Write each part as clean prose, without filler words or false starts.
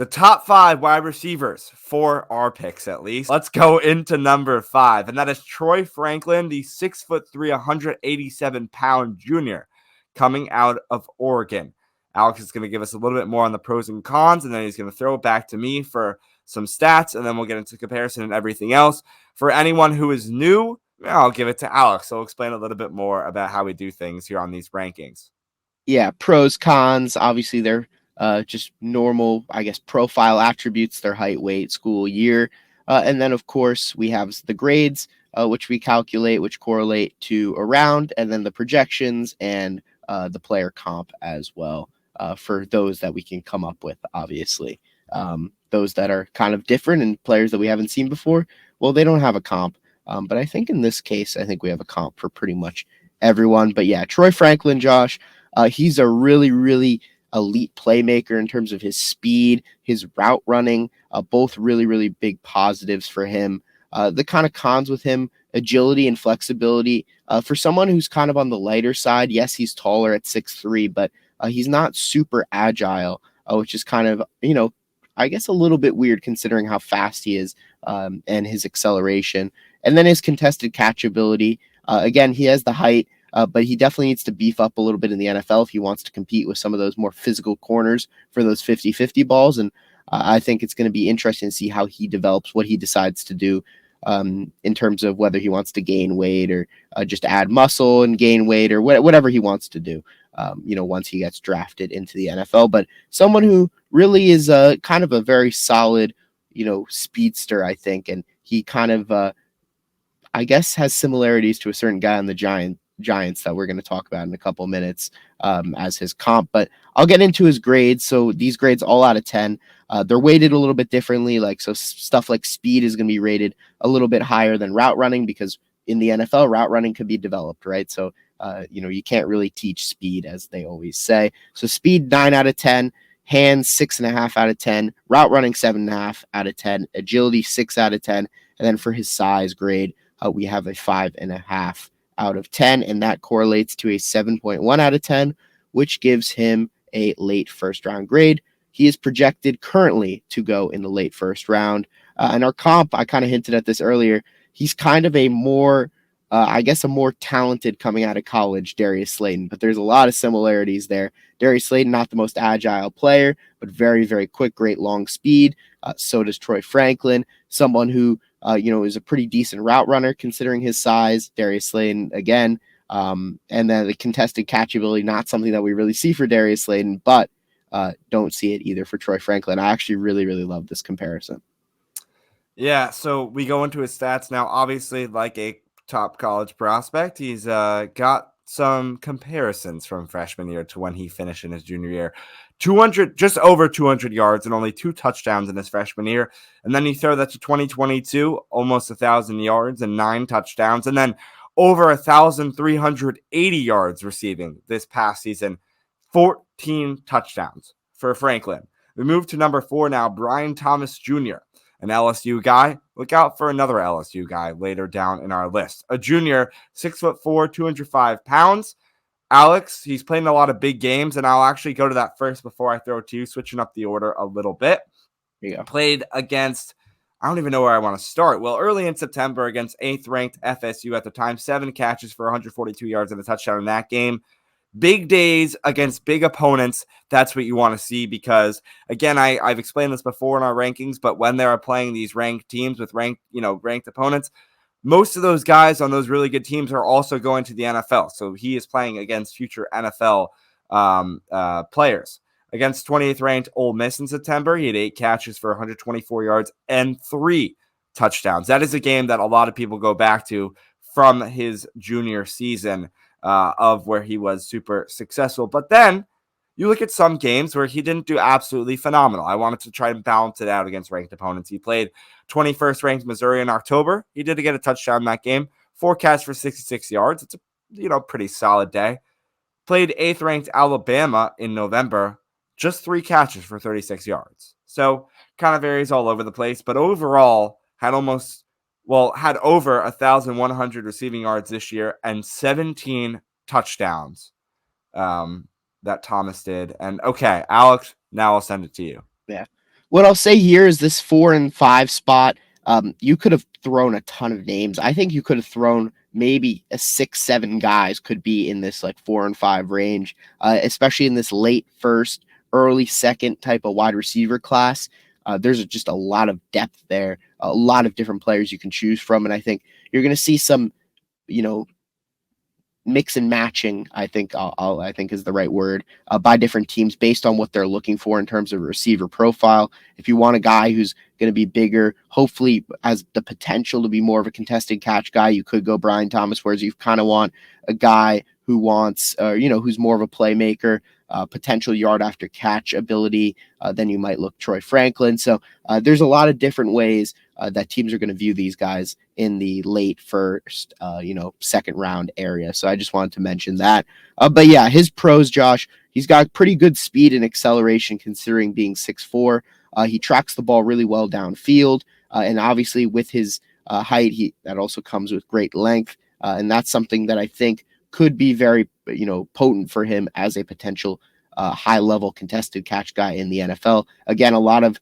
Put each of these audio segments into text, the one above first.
The top 5 wide receivers for our picks, at least. Let's go into number 5, and that is Troy Franklin, the 6'3", 187-pound junior coming out of Oregon. Alex is going to give us a little bit more on the pros and cons, and then he's going to throw it back to me for some stats, and then we'll get into comparison and everything else. For anyone who is new, I'll give it to Alex. So he'll explain a little bit more about how we do things here on these rankings. Yeah, pros, cons. Obviously, they're just normal, I guess, profile attributes, their height, weight, school, year. And then, of course, we have the grades, which we calculate, which correlate to a round, and then the projections and the player comp as well for those that we can come up with, obviously. Those that are kind of different and players that we haven't seen before, well, they don't have a comp. But I think in this case, I think we have a comp for pretty much everyone. But yeah, Troy Franklin, Josh, he's a really, really elite playmaker in terms of his speed, his route running, both really, really big positives for him. The kind of cons with him, agility and flexibility. For someone who's kind of on the lighter side, yes, he's taller at 6'3", but he's not super agile, which is kind of, I guess a little bit weird considering how fast he is and his acceleration. And then his contested catch ability. Again, he has the height, but he definitely needs to beef up a little bit in the NFL if he wants to compete with some of those more physical corners for those 50-50 balls. And I think it's going to be interesting to see how he develops, what he decides to do in terms of whether he wants to gain weight or just add muscle and gain weight or whatever he wants to do, once he gets drafted into the NFL. But someone who really is kind of a very solid, speedster, I think. And he kind of, I guess, has similarities to a certain guy on the Giants that we're going to talk about in a couple minutes as his comp. But I'll get into his grades. So these grades all out of 10. They're weighted a little bit differently. So stuff like speed is going to be rated a little bit higher than route running because in the NFL, route running can be developed, right? So, you can't really teach speed, as they always say. So speed, 9 out of 10. Hands, 6.5 out of 10. Route running, 7.5 out of 10. Agility, 6 out of 10. And then for his size grade, we have a 5.5 out of 10, and that correlates to a 7.1 out of 10, which gives him a late first round grade. He is projected currently to go in the late first round. And our comp, I kind of hinted at this earlier, he's kind of a more, a more talented coming out of college, Darius Slayton, but there's a lot of similarities there. Darius Slayton, not the most agile player, but very, very quick, great long speed. So does Troy Franklin, someone who is a pretty decent route runner considering his size. Darius Slayton again. And then the contested catch ability, not something that we really see for Darius Slayton, but don't see it either for Troy Franklin. I actually really, really love this comparison. Yeah, so we go into his stats now. Obviously, like a top college prospect, he's got some comparisons from freshman year to when he finished in his junior year. Just over 200 yards and only 2 touchdowns in his freshman year. And then you throw that to 2022, almost 1,000 yards and 9 touchdowns. And then over 1,380 yards receiving this past season, 14 touchdowns for Franklin. We move to number 4 now, Brian Thomas Jr., an LSU guy. Look out for another LSU guy later down in our list. A junior, 6'4", 205 pounds. Alex, he's playing a lot of big games, and I'll actually go to that first before I throw it to you, switching up the order a little bit. Yeah. Played against, I don't even know where I want to start. Well, early in September against 8th-ranked FSU at the time, 7 catches for 142 yards and a touchdown in that game. Big days against big opponents, that's what you want to see because, again, I've explained this before in our rankings, but when they are playing these ranked teams with ranked opponents, most of those guys on those really good teams are also going to the NFL. So he is playing against future NFL players. Against 20th ranked Ole Miss in September, he had 8 catches for 124 yards and 3 touchdowns. That is a game that a lot of people go back to from his junior season of where he was super successful. But then you look at some games where he didn't do absolutely phenomenal. I wanted to try and balance it out against ranked opponents. He played 21st ranked Missouri in October. He did get a touchdown in that game. 4 catches for 66 yards. It's a pretty solid day. Played 8th ranked Alabama in November. Just 3 catches for 36 yards. So kind of varies all over the place. But overall, had over 1,100 receiving yards this year and 17 touchdowns that Thomas did. And okay, Alex, now I'll send it to you. Yeah. What I'll say here is this 4 and 5 spot. You could have thrown a ton of names. I think you could have thrown maybe a 6, 7 guys could be in this like 4 and 5 range, especially in this late first, early second type of wide receiver class. There's just a lot of depth there, a lot of different players you can choose from, and I think you're going to see some, mix and matching. I think I think is the right word, by different teams based on what they're looking for in terms of receiver profile. If you want a guy who's going to be bigger, hopefully has the potential to be more of a contested catch guy, you could go Brian Thomas. Whereas you kind of want a guy who wants, who's more of a playmaker, potential yard after catch ability, then you might look Troy Franklin. So there's a lot of different ways that teams are going to view these guys in the late first, second round area. So I just wanted to mention that. But yeah, his pros, Josh, he's got pretty good speed and acceleration considering being 6'4". He tracks the ball really well downfield. And obviously with his height, that also comes with great length. And that's something that I think could be very, potent for him as a potential high-level contested catch guy in the NFL. Again, a lot of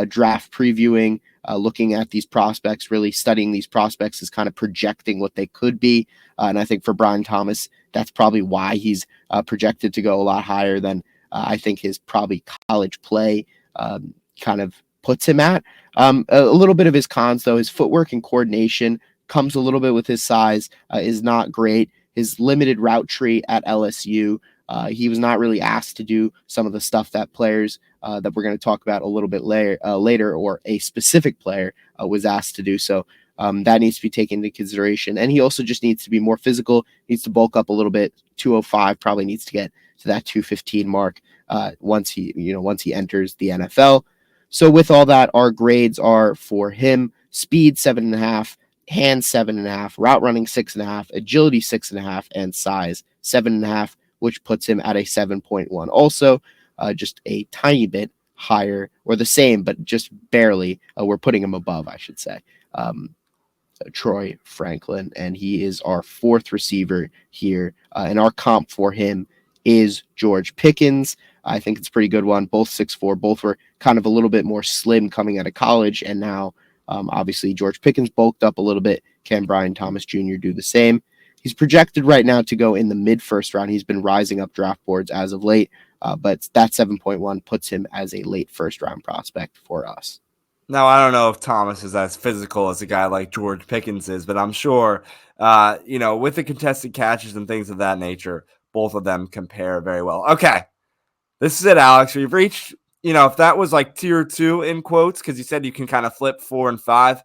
draft previewing, looking at these prospects, really studying these prospects is kind of projecting what they could be. And I think for Brian Thomas, that's probably why he's projected to go a lot higher than I think his probably college play kind of puts him at. A little bit of his cons, though, his footwork and coordination comes a little bit with his size, is not great. His limited route tree at LSU, he was not really asked to do some of the stuff that players that we're going to talk about a little bit later, or a specific player was asked to do. So that needs to be taken into consideration. And he also just needs to be more physical, needs to bulk up a little bit. 205 probably needs to get to that 215 mark once he enters the NFL. So with all that, our grades are for him: speed 7.5, hands 7.5, route running 6.5, agility 6.5, and size 7.5, which puts him at a 7.1. Also, just a tiny bit higher, or the same, but just barely. We're putting him above, I should say, Troy Franklin, and he is our fourth receiver here. And our comp for him is George Pickens. I think it's a pretty good one. Both 6'4", both were kind of a little bit more slim coming out of college, and now obviously George Pickens bulked up a little bit. Can Brian Thomas Jr. do the same? He's projected right now to go in the mid-first round. He's been rising up draft boards as of late, but that 7.1 puts him as a late first-round prospect for us. Now, I don't know if Thomas is as physical as a guy like George Pickens is, but I'm sure, with the contested catches and things of that nature, both of them compare very well. Okay, this is it, Alex. We've reached, if that was like tier 2 in quotes, because you said you can kind of flip 4 and 5.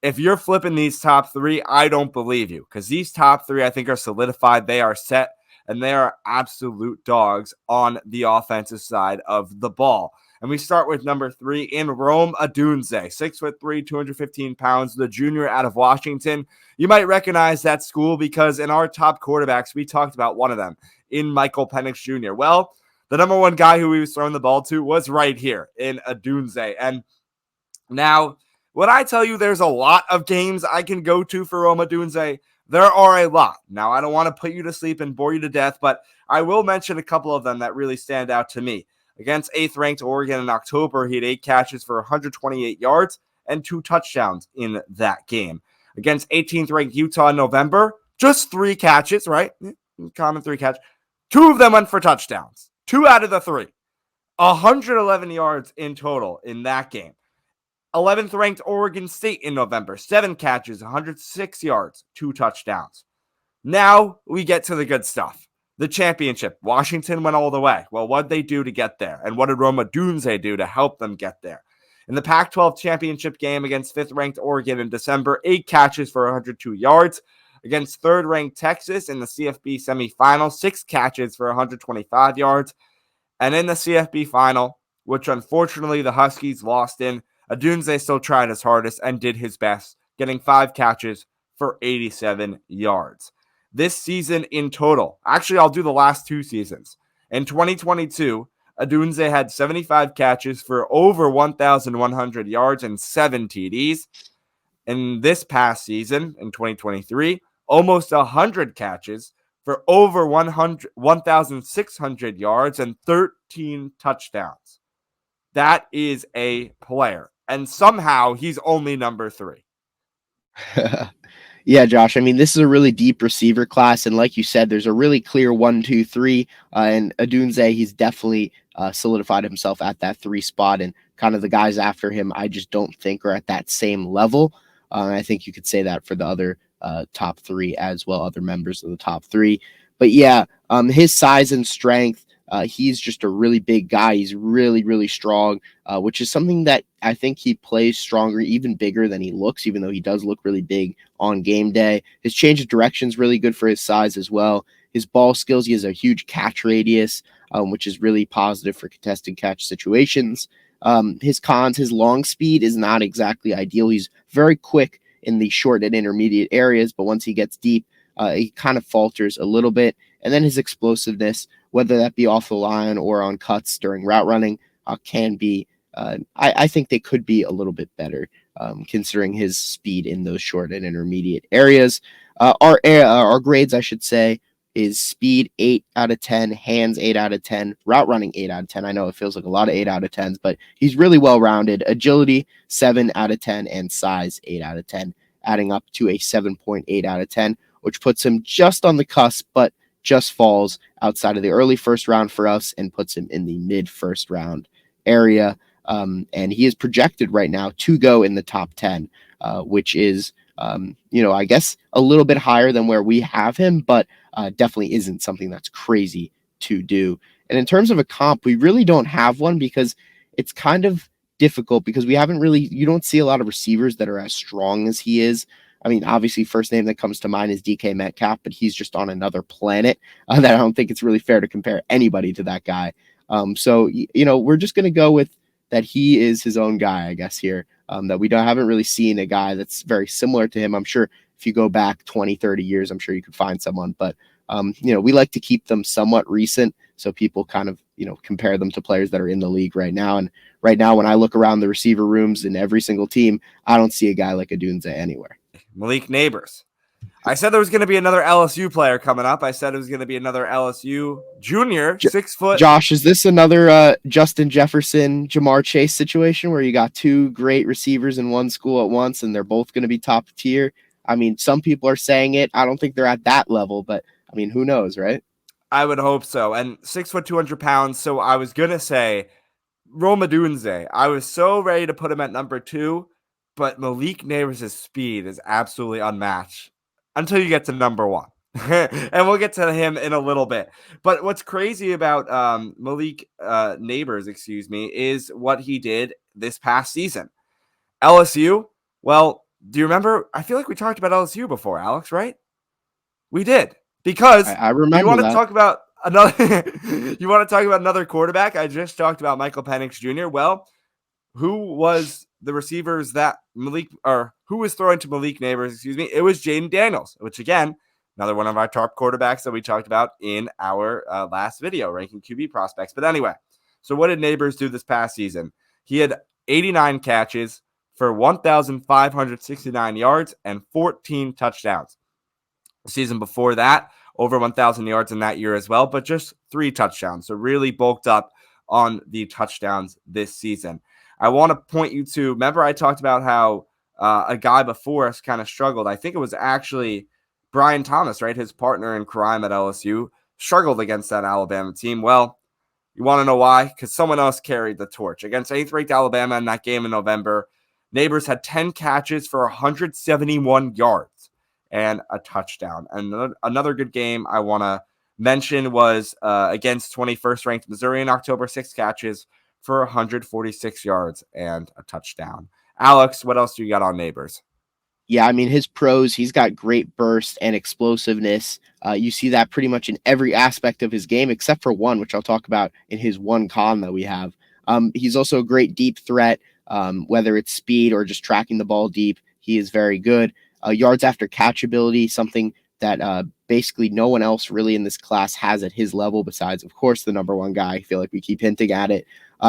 If you're flipping these top 3, I don't believe you, because these top 3, I think, are solidified. They are set, and they are absolute dogs on the offensive side of the ball. And we start with number 3 in Romaad Duncan, 6'3", 215 pounds, the junior out of Washington. You might recognize that school because in our top quarterbacks, we talked about one of them in Michael Penix Jr. Well, the number one guy who he was throwing the ball to was right here in Duncan. And now, when I tell you there's a lot of games I can go to for Romaad Duncan, there are a lot. Now, I don't want to put you to sleep and bore you to death, but I will mention a couple of them that really stand out to me. Against 8th-ranked Oregon in October, he had 8 catches for 128 yards and 2 touchdowns in that game. Against 18th-ranked Utah in November, just 3 catches, right? Common 3 catch. 2 of them went for touchdowns. 2 out of the 3. 111 yards in total in that game. 11th-ranked Oregon State in November, 7 catches, 106 yards, 2 touchdowns. Now we get to the good stuff. The championship. Washington went all the way. Well, what did they do to get there? And what did Romaad Duncan do to help them get there? In the Pac-12 championship game against 5th-ranked Oregon in December, 8 catches for 102 yards. Against 3rd-ranked Texas in the CFB semifinal, 6 catches for 125 yards. And in the CFB final, which unfortunately the Huskies lost in, Duncan still tried his hardest and did his best, getting 5 catches for 87 yards. This season in total, actually I'll do the last 2 seasons. In 2022, Duncan had 75 catches for over 1,100 yards and 7 TDs. In this past season, in 2023, almost 100 catches for over 1,600 yards and 13 touchdowns. That is a player. And somehow he's only number 3. Yeah, Josh. I mean, this is a really deep receiver class, and like you said, there's a really clear 1, 2, 3. And Adunze, he's definitely solidified himself at that 3 spot, and kind of the guys after him, I just don't think are at that same level. I think you could say that for the other top 3 as well, other members of the top 3. But yeah, his size and strength. He's just a really big guy. He's really, really strong, which is something that I think he plays stronger, even bigger than he looks, even though he does look really big on game day. His change of direction is really good for his size as well. His ball skills, he has a huge catch radius, which is really positive for contested catch situations. His cons, his long speed is not exactly ideal. He's very quick in the short and intermediate areas, but once he gets deep, he kind of falters a little bit. And then his explosiveness, whether that be off the line or on cuts during route running, can be, I think they could be a little bit better, considering his speed in those short and intermediate areas. Our grades, I should say, is speed 8 out of 10, hands 8 out of 10, route running 8 out of 10. I know it feels like a lot of 8 out of 10s, but he's really well rounded. Agility 7 out of 10, and size 8 out of 10, adding up to a 7.8 out of 10, which puts him just on the cusp, but just falls outside of the early first round for us and puts him in the mid first round area. And he is projected right now to go in the top 10, which is, I guess a little bit higher than where we have him, but definitely isn't something that's crazy to do. And in terms of a comp, we really don't have one because it's kind of difficult because you don't see a lot of receivers that are as strong as he is. I mean, obviously, first name that comes to mind is DK Metcalf, but he's just on another planet that I don't think it's really fair to compare anybody to that guy. So we're just going to go with that he is his own guy, I guess, here, that we haven't really seen a guy that's very similar to him. I'm sure if you go back 20, 30 years, I'm sure you could find someone, but we like to keep them somewhat recent so people kind of, compare them to players that are in the league right now. And right now, when I look around the receiver rooms in every single team, I don't see a guy like Adunze anywhere. Malik Neighbors. I said there was going to be another LSU player coming up. I said it was going to be another LSU junior, 6 foot. Josh, is this another Justin Jefferson, Jamar Chase situation where you got 2 great receivers in one school at once and they're both going to be top tier? I mean, some people are saying it. I don't think they're at that level, but I mean, who knows, right? I would hope so. And 6 foot, 200 pounds. So I was going to say Romaad Duncan. I was so ready to put him at number 2, but Malik Neighbors' speed is absolutely unmatched until you get to number 1. And we'll get to him in a little bit. But what's crazy about Malik Neighbors, is what he did this past season. LSU, well, do you remember? I feel like we talked about LSU before, Alex, right? We did. Because I remember you want to that. talk about another quarterback? I just talked about Michael Penix Jr. Well, who was the receivers that who was throwing to Malik Neighbors? It was Jaden Daniels, which again, another one of our top quarterbacks that we talked about in our last video, ranking QB prospects. But anyway, so what did Neighbors do this past season? He had 89 catches for 1,569 yards and 14 touchdowns. The season before that, over 1,000 yards in that year as well, but just 3 touchdowns. So really bulked up on the touchdowns this season. I want to point you to, remember I talked about how a guy before us kind of struggled. I think it was actually Brian Thomas, right? His partner in crime at LSU struggled against that Alabama team. Well, you want to know why? Because someone else carried the torch. Against 8th-ranked Alabama in that game in November, Neighbors had 10 catches for 171 yards and a touchdown. And another good game I want to mention was against 21st-ranked Missouri in October, 6 catches for 146 yards and a touchdown. Alex, what else do you got on Neighbors? Yeah, I mean, his pros, he's got great burst and explosiveness. You see that pretty much in every aspect of his game, except for one, which I'll talk about in his one con that we have. He's also a great deep threat, whether it's speed or just tracking the ball deep. He is very good. Yards after catch ability, something that basically no one else really in this class has at his level besides, of course, the number 1 guy. I feel like we keep hinting at it.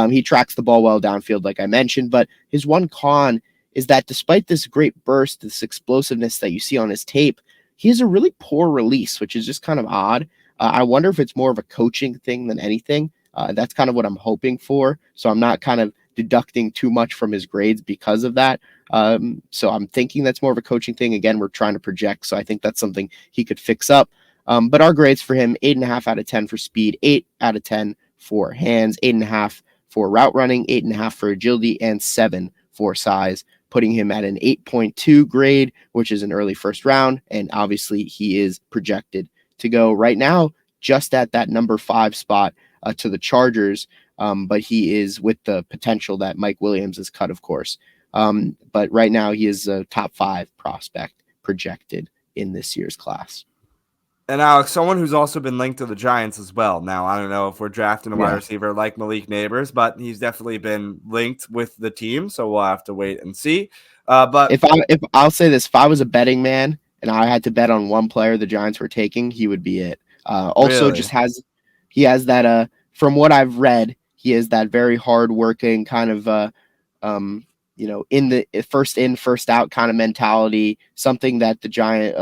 He tracks the ball well downfield, like I mentioned, but his one con is that despite this great burst, this explosiveness that you see on his tape, he has a really poor release, which is just kind of odd. I wonder if it's more of a coaching thing than anything. That's kind of what I'm hoping for. So I'm not kind of deducting too much from his grades because of that. So I'm thinking that's more of a coaching thing. Again, we're trying to project, so I think that's something he could fix up. But our grades for him, 8.5 out of 10 for speed, 8 out of 10 for hands, 8.5 for route running, 8.5 for agility, and 7 for size, putting him at an 8.2 grade, which is an early first round. And obviously he is projected to go right now just at that number 5 spot to the Chargers. But he is with the potential that Mike Williams is cut, of course. But right now he is a top 5 prospect projected in this year's class. And Alex, someone who's also been linked to the Giants as well. Now, I don't know if we're drafting a wide receiver like Malik Neighbors, but he's definitely been linked with the team, so we'll have to wait and see. But if I'll say this, if I was a betting man and I had to bet on one player the Giants were taking, he would be it. Also, really? He has that from what I've read, he has that very hardworking kind of in the first in, first out kind of mentality, something that the Giant,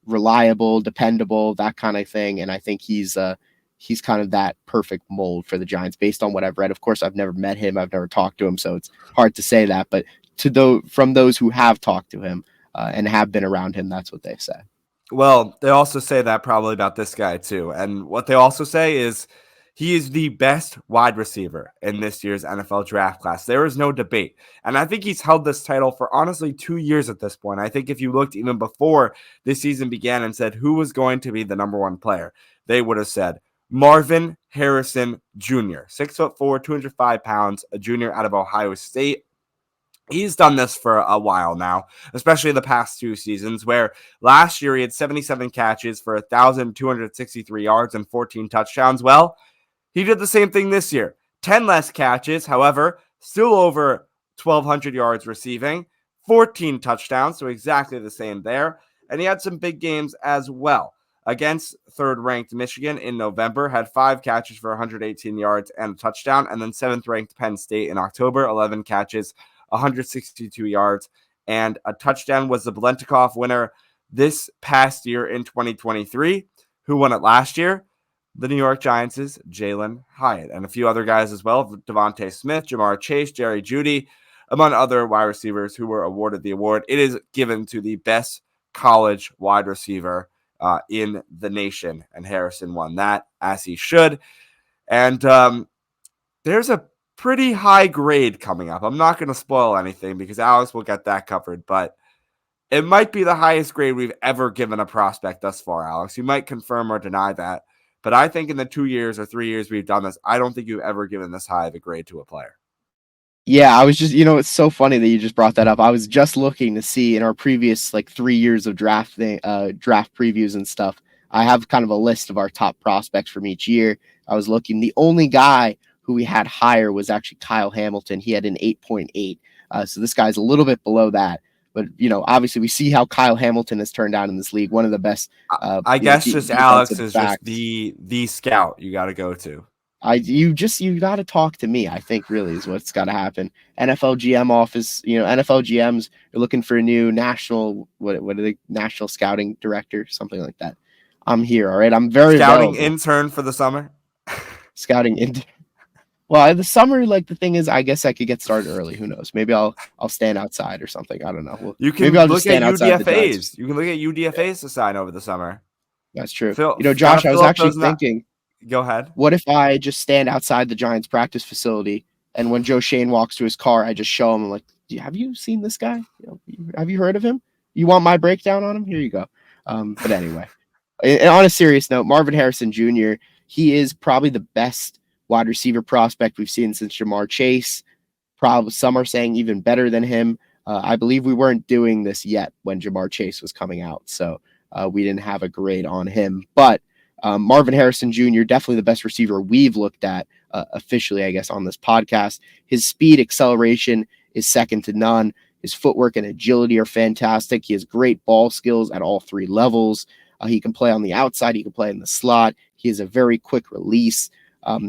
reliable, dependable, that kind of thing. And I think he's kind of that perfect mold for the Giants based on what I've read. Of course, I've never met him. I've never talked to him. So it's hard to say that. But from those who have talked to him and have been around him, that's what they say. Well, they also say that probably about this guy too. And what they also say is he is the best wide receiver in this year's NFL draft class. There is no debate. And I think he's held this title for honestly 2 years at this point. I think if you looked even before this season began and said who was going to be the number 1 player, they would have said Marvin Harrison Jr., 6'4", 205 pounds, a junior out of Ohio State. He's done this for a while now, especially the past 2 seasons, where last year he had 77 catches for 1,263 yards and 14 touchdowns. Well, he did the same thing this year. 10 less catches, however, still over 1,200 yards receiving, 14 touchdowns, so exactly the same there. And he had some big games as well. Against third-ranked Michigan in November, had 5 catches for 118 yards and a touchdown, and then 7th-ranked Penn State in October, 11 catches, 162 yards, and a touchdown. Was the Biletnikoff winner this past year in 2023. Who won it last year? The New York Giants' Jalen Hyatt, and a few other guys as well, Devontae Smith, Jamar Chase, Jerry Jeudy, among other wide receivers who were awarded the award. It is given to the best college wide receiver in the nation, and Harrison won that, as he should. And there's a pretty high grade coming up. I'm not going to spoil anything because Alex will get that covered, but it might be the highest grade we've ever given a prospect thus far, Alex. You might confirm or deny that, but I think in the 2 years or 3 years we've done this, I don't think you've ever given this high of a grade to a player. Yeah, I was just, it's so funny that you just brought that up. I was just looking to see in our previous 3 years of draft previews and stuff. I have kind of a list of our top prospects from each year. I was looking. The only guy who we had higher was actually Kyle Hamilton. He had an 8.8. So this guy's a little bit below that. But, obviously we see how Kyle Hamilton has turned out in this league. One of the best. I guess just Alex is backs. Just the scout you got to go to. You got to talk to me, I think, really is what's got to happen. NFL GM office, NFL GMs are looking for a new national, what are they, national scouting director, something like that. I'm here, all right? I'm very scouting available. Intern for the summer. Scouting intern. Well, the summer, the thing is, I guess I could get started early. Who knows? Maybe I'll stand outside or something. I don't know. You can look at UDFAs. You can look at UDFAs to sign over the summer. That's true. Josh, I was actually thinking. Go ahead. What if I just stand outside the Giants practice facility, and when Joe Shane walks to his car, I just show him, I'm like, have you seen this guy? Have you heard of him? You want my breakdown on him? Here you go. But anyway, and on a serious note, Marvin Harrison Jr., he is probably the best wide receiver prospect we've seen since Jamar Chase. Probably some are saying even better than him. I believe we weren't doing this yet when Jamar Chase was coming out, so we didn't have a grade on him. But Marvin Harrison Jr., definitely the best receiver we've looked at officially, I guess, on this podcast. His speed, acceleration is second to none. His footwork and agility are fantastic. He has great ball skills at all 3 levels. He can play on the outside. He can play in the slot. He has a very quick release.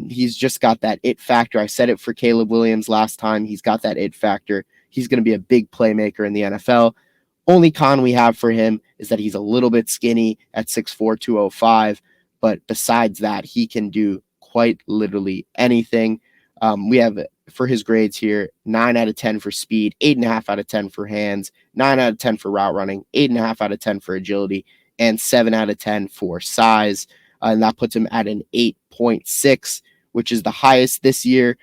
He's just got that it factor. I said it for Caleb Williams last time. He's got that it factor. He's going to be a big playmaker in the NFL. Only con we have for him is that he's a little bit skinny at 6'4", 205. But besides that, he can do quite literally anything. We have for his grades here 9 out of 10 for speed, 8.5 out of 10 for hands, 9 out of 10 for route running, 8.5 out of 10 for agility, and 7 out of 10 for size. And that puts him at an 8.6, which is the highest this year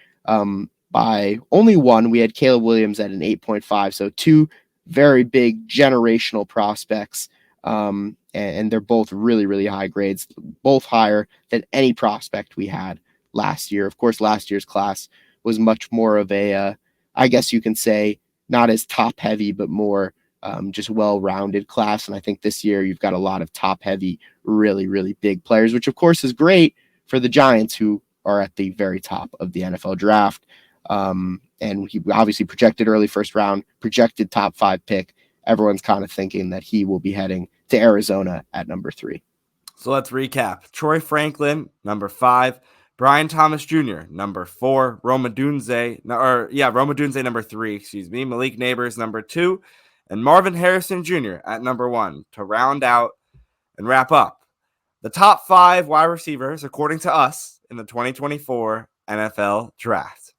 by only one. We had Caleb Williams at an 8.5. So two very big generational prospects. And they're both really, really high grades, both higher than any prospect we had last year. Of course, last year's class was much more of a, I guess you can say, not as top heavy, but more just well-rounded class. And I think this year you've got a lot of top heavy, really, really big players, which of course is great for the Giants, who are at the very top of the NFL draft. And he obviously projected early first round, projected top 5 pick. Everyone's kind of thinking that he will be heading to Arizona at number 3. So let's recap. Troy Franklin, number 5. Brian Thomas Jr., number 4. Romaad Duncan, number 3, Malik Neighbors, number 2. And Marvin Harrison Jr. at number 1 to round out and wrap up the top 5 wide receivers, according to us, in the 2024 NFL Draft.